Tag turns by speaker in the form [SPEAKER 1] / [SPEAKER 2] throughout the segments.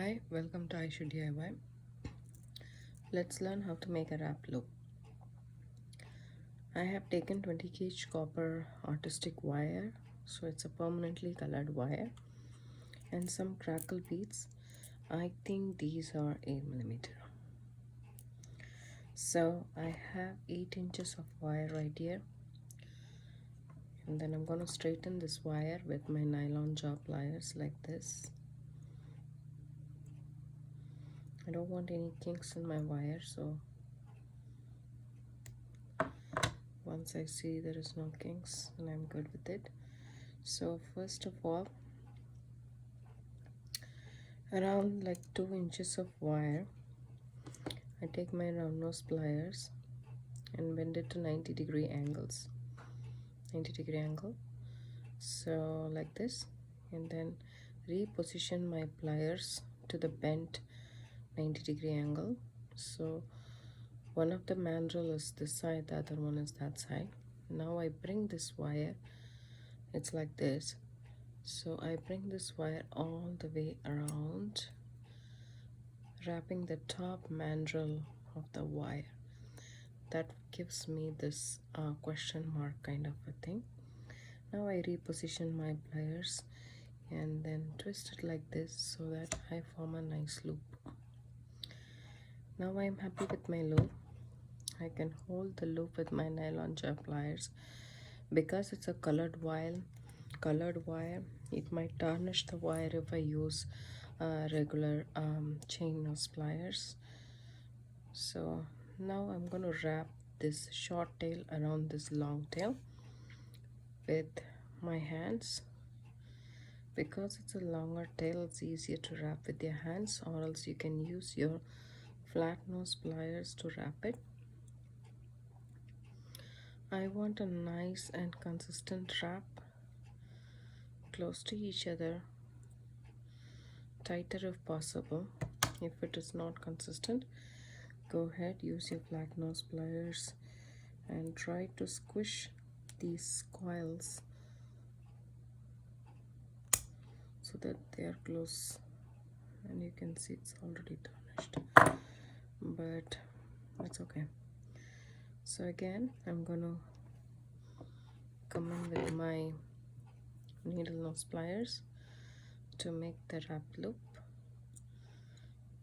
[SPEAKER 1] Hi, welcome to Aishudiy. Let's learn how to make a wrap loop. I have taken 20 gauge copper artistic wire, so it's a permanently colored wire, and some crackle beads. I think these are 8 mm. So I have 8 inches of wire right here, and then I'm going to straighten this wire with my nylon jaw pliers like this. I don't want any kinks in my wire, so once I see there is no kinks, then I'm good with it. So first of all, around like 2 inches of wire, I take my round nose pliers and bend it to 90-degree angles, 90-degree angle, so like this, and then reposition my pliers to the bent 90-degree angle. So one of the mandrel is this side, the other one is that side. Now I bring this wire, it's like this, so I bring this wire all the way around, wrapping the top mandrel of the wire. That gives me this question mark kind of a thing. Now I reposition my pliers and then twist it like this so that I form a nice loop. Now I am happy with my loop. I can hold the loop with my nylon jaw pliers. Because it's a colored wire, it might tarnish the wire if I use regular chain nose pliers. So now I'm going to wrap this short tail around this long tail with my hands. Because it's a longer tail, it's easier to wrap with your hands, or else you can use your flat nose pliers to wrap it. I want a nice and consistent wrap, close to each other, tighter if possible. If it is not consistent, go ahead, use your flat nose pliers and try to squish these coils so that they are close, and you can see it's already tarnished, but that's okay. So again, I'm gonna come in with my needle nose pliers to make the wrap loop.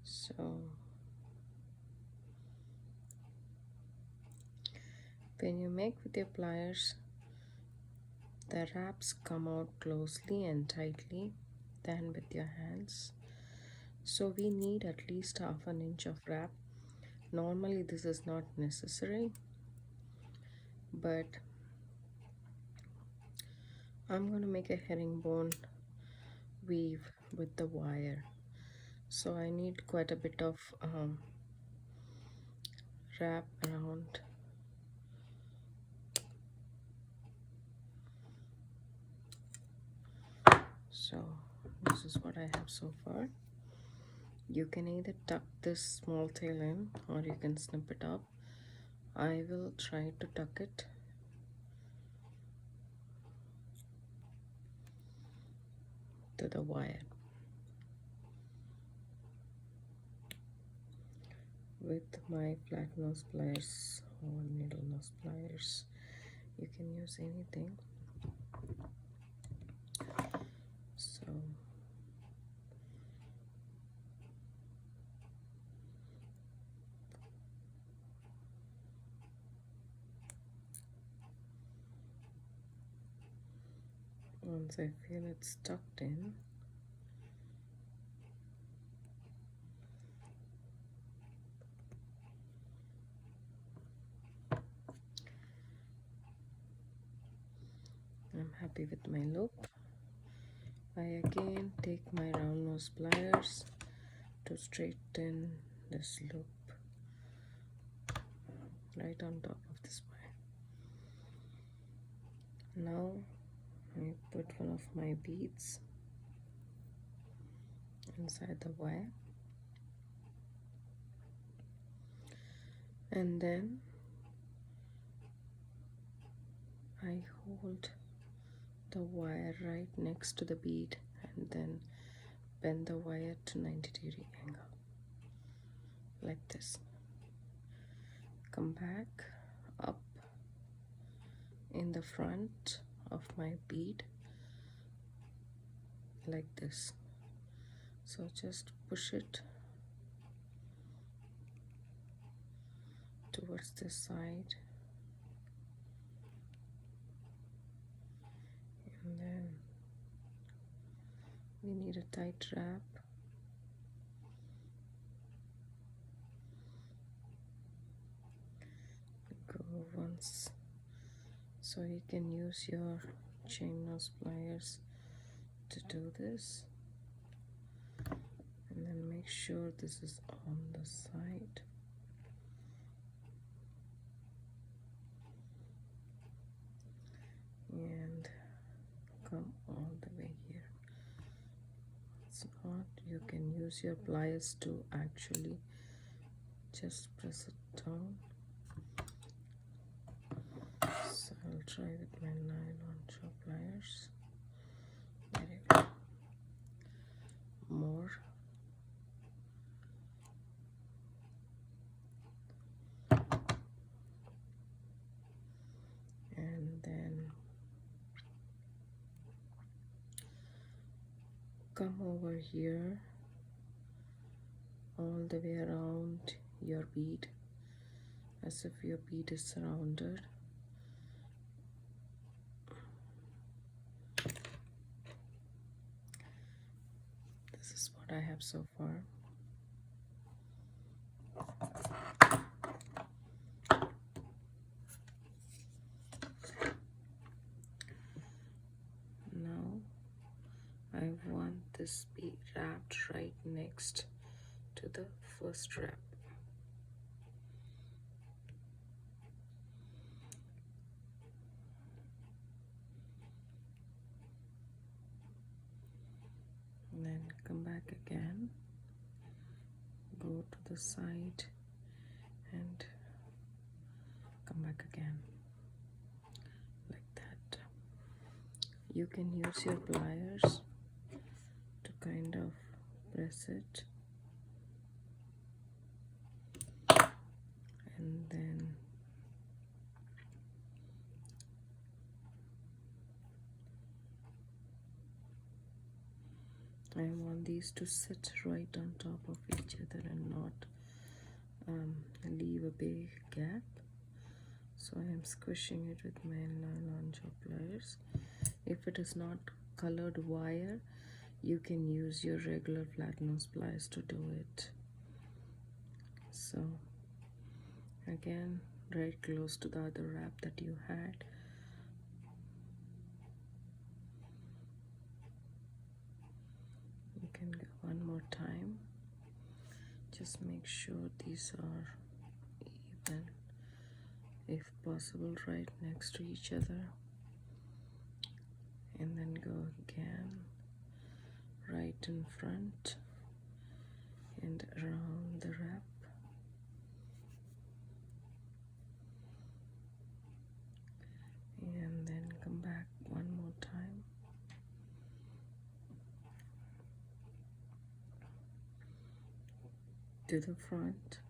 [SPEAKER 1] So when you make with your pliers, the wraps come out closely and tightly than with your hands. So we need at least half an inch of wrap. Normally this is not necessary, but I'm going to make a herringbone weave with the wire. So I need quite a bit of wrap around. So this is what I have so far. You can either tuck this small tail in or you can snip it up. I will try to tuck it. To the wire with my flat nose pliers or needle nose pliers. You can use anything. So once I feel it's tucked in, I'm happy with my loop. I again take my round nose pliers to straighten this loop right on top of this wire. Now I put one of my beads inside the wire, and then I hold the wire right next to the bead and then bend the wire to 90-degree angle like this. Come back up in the front of my bead like this. So just push it towards this side, and then we need a tight wrap. Go once, so you can use your chain nose pliers to do this, and then make sure this is on the side. And come all the way here. It's not, you can use your pliers to actually just press it down. So I'll try with my nylon jaw pliers. There you go. More. And then come over here all the way around your bead, as if your bead is surrounded. This is what I have so far. Now I want this bead wrapped right next to the first wrap. And then come back again, go to the side and come back again like that. You can use your pliers to kind of press it, and then I want these to sit right on top of each other and not leave a big gap. So I am squishing it with my nylon jaw pliers. If it is not colored wire, you can use your regular flat nose pliers to do it. So again, right close to the other wrap that you had. You can go one more time. Just make sure these are even, if possible right next to each other, and then go again right in front and around the wrap. And then come back one more time. To the front.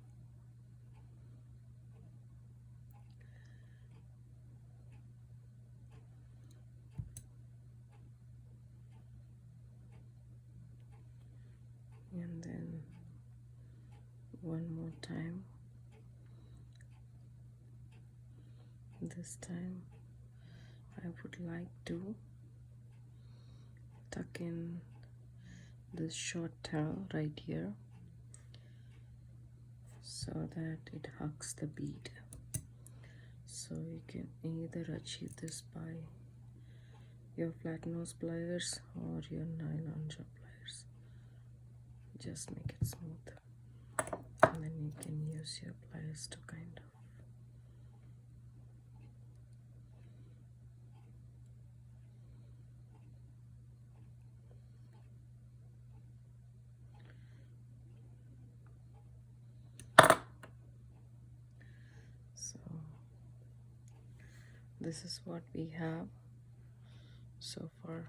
[SPEAKER 1] And then one more time. This time I would like to tuck in this short tail right here so that it hugs the bead. So you can either achieve this by your flat nose pliers or your nylon jaw pliers. Just make it smooth, and then you can use your pliers to kind of this is what we have so far.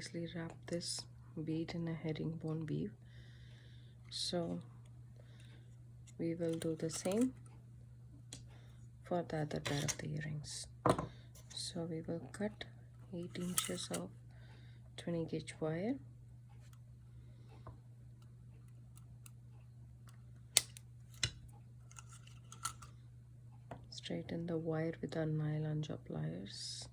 [SPEAKER 1] nicely wrap this bead in a herringbone weave. So we will do the same for the other pair of the earrings. So we will cut 8 inches of 20 gauge wire. Straighten the wire with our nylon jaw pliers.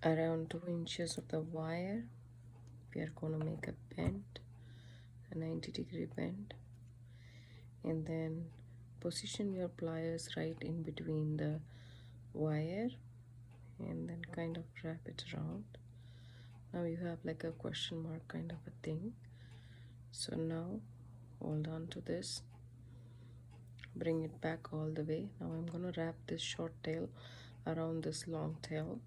[SPEAKER 1] Around 2 inches of the wire, we are going to make a bend, a 90-degree bend, and then position your pliers right in between the wire and then kind of wrap it around. Now you have like a question mark kind of a thing. So now hold on to this, bring it back all the way. Now I'm going to wrap this short tail around this long tail.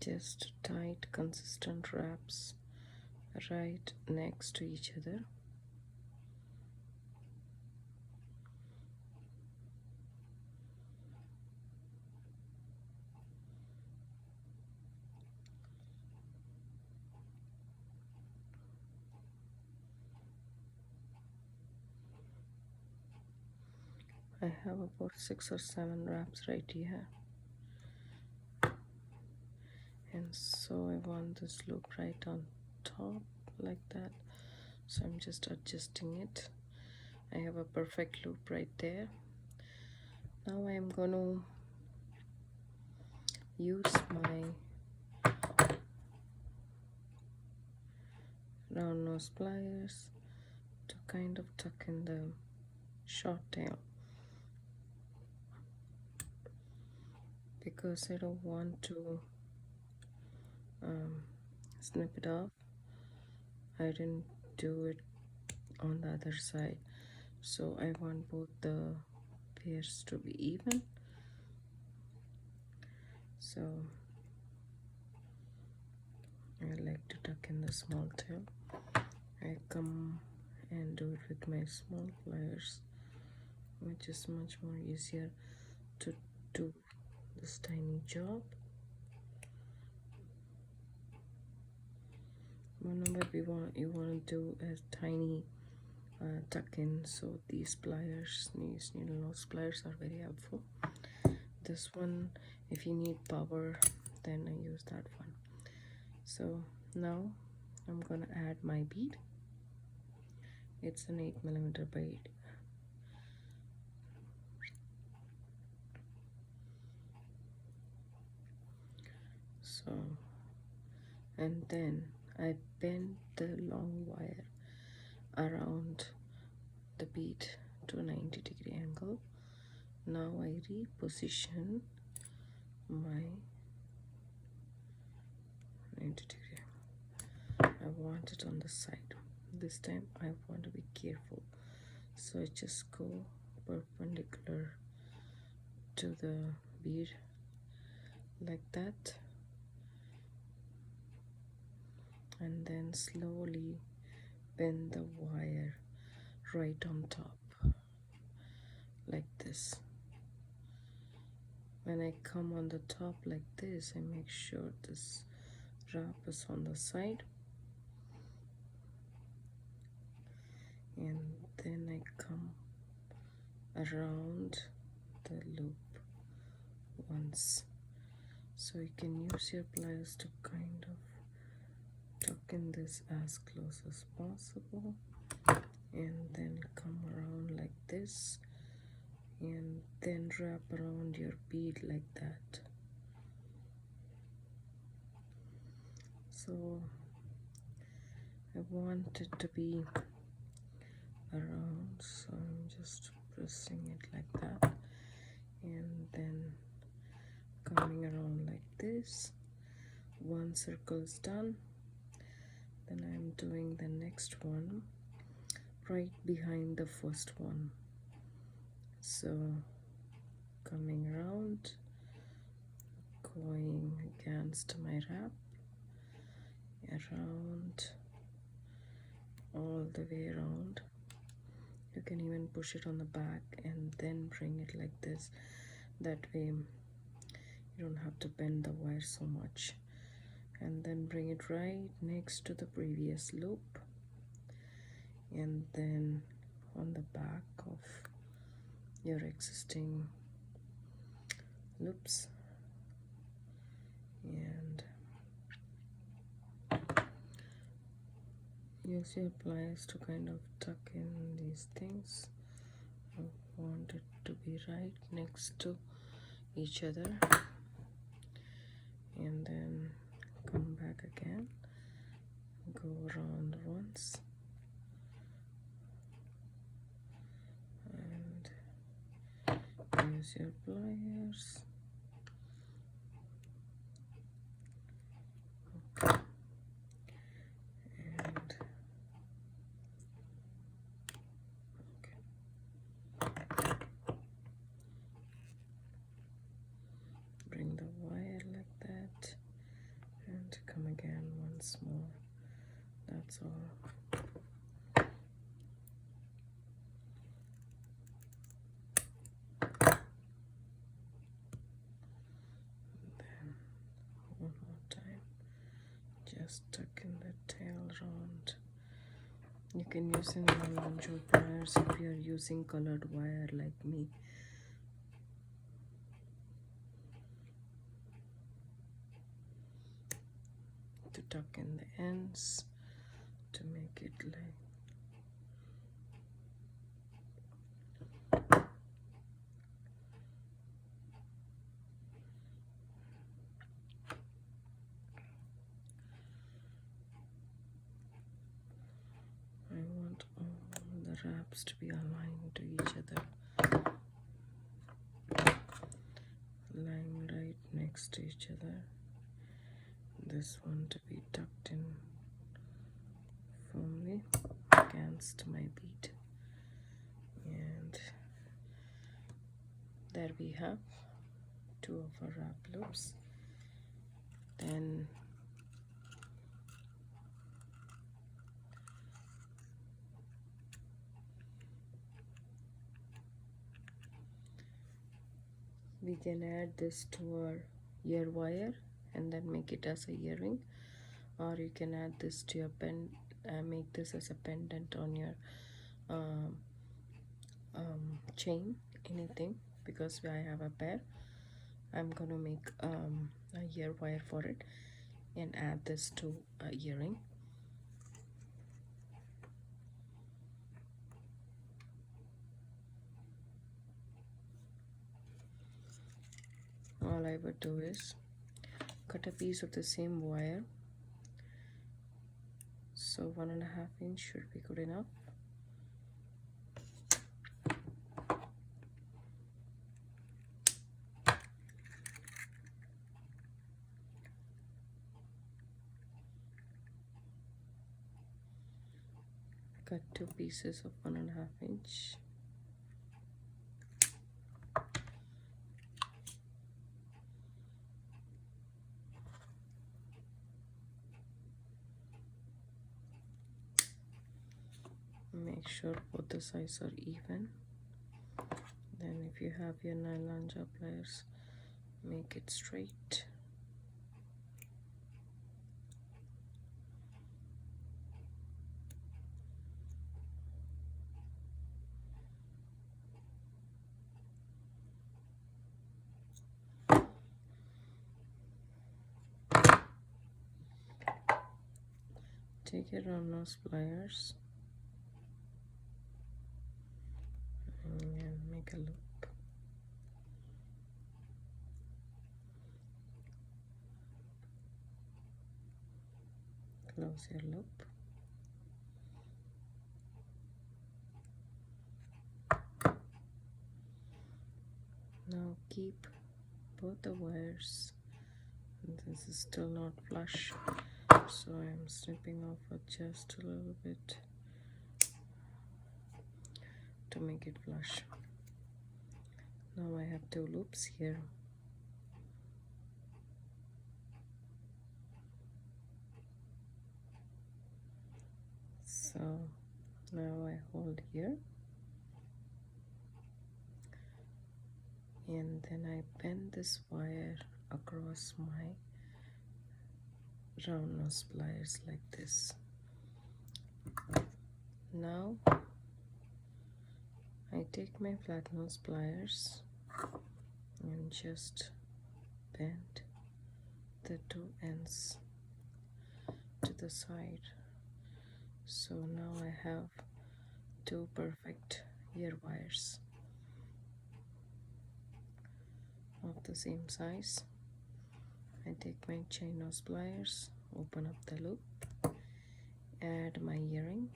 [SPEAKER 1] Just tight, consistent wraps right next to each other. I have about 6 or 7 wraps right here, and so I want this loop right on top like that, so I'm just adjusting it. I have a perfect loop right there. Now I am going to use my round nose pliers to kind of tuck in the short tail, because I don't want to snip it off. I didn't do it on the other side, so I want both the pairs to be even. So I like to tuck in the small tail. I come and do it with my small pliers, which is much more easier to do this tiny job. Remember, you want to do a tiny tuck in, so these pliers, these needle nose pliers, are very helpful. This one, if you need power, then I use that one. So now I'm gonna add my bead. It's an 8mm bead. So, and then I bend the long wire around the bead to a 90-degree angle. Now I reposition my 90-degree. I want it on the side. This time I want to be careful, so I just go perpendicular to the bead like that, and then slowly bend the wire right on top like this. When I come on the top like this, I make sure this wrap is on the side, and then I come around the loop once. So you can use your pliers to kind of tuck in this as close as possible, and then come around like this, and then wrap around your bead like that. So I want it to be around, so I'm just pressing it like that, and then coming around like this, one circle is done. Then I'm doing the next one right behind the first one. So coming around, going against my wrap, around, all the way around. You can even push it on the back and then bring it like this. That way you don't have to bend the wire so much. And then bring it right next to the previous loop, and then on the back of your existing loops, and use your pliers to kind of tuck in these things. I want it to be right next to each other, and then come back again, go around once, and use your pliers. Okay. And okay. Bring the wire like that and come again once more. That's all. Then one more time, just tuck in the tail round. You can use in non-control pliers if you are using colored wire like me. To tuck in the ends to make it like I want all the wraps to be aligned to each other, lying right next to each other. This one to be tucked in firmly against my bead, and there we have two of our wrap loops. Then we can add this to our ear wire and then make it as a earring, or you can add this to your pen, make this as a pendant on your chain, anything, because I have a pair. I'm gonna make a ear wire for it and add this to a earring. All I would do is cut a piece of the same wire, so 1.5 inch should be good enough. Cut 2 pieces of 1.5 inch. Make sure both the sides are even. Then if you have your nylon jaw pliers, make it straight. Take your round nose pliers and make a loop. Close your loop. Now keep both the wires This is still not flush, so I'm snipping off just a little bit to make it flush. Now I have 2 loops here. So now I hold here and then I bend this wire across my round nose pliers like this. Now I take my flat nose pliers and just bend the 2 ends to the side. So now I have 2 perfect ear wires of the same size. I take my chain nose pliers, open up the loop, add my earring,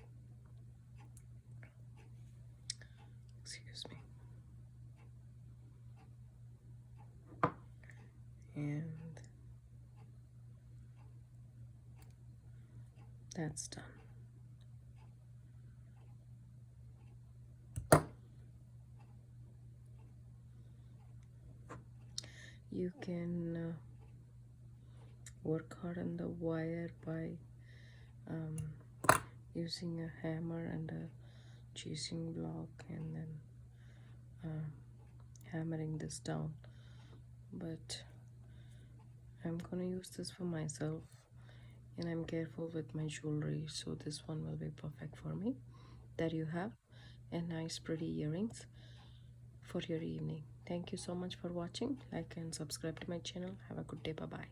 [SPEAKER 1] excuse me, and that's done. You can work hard on the wire by using a hammer and a chasing block and then hammering this down, but I'm gonna use this for myself and I'm careful with my jewelry, so this one will be perfect for me. There you have a nice pretty earrings for your evening. Thank you so much for watching. Like and subscribe to my channel. Have a good day. Bye bye.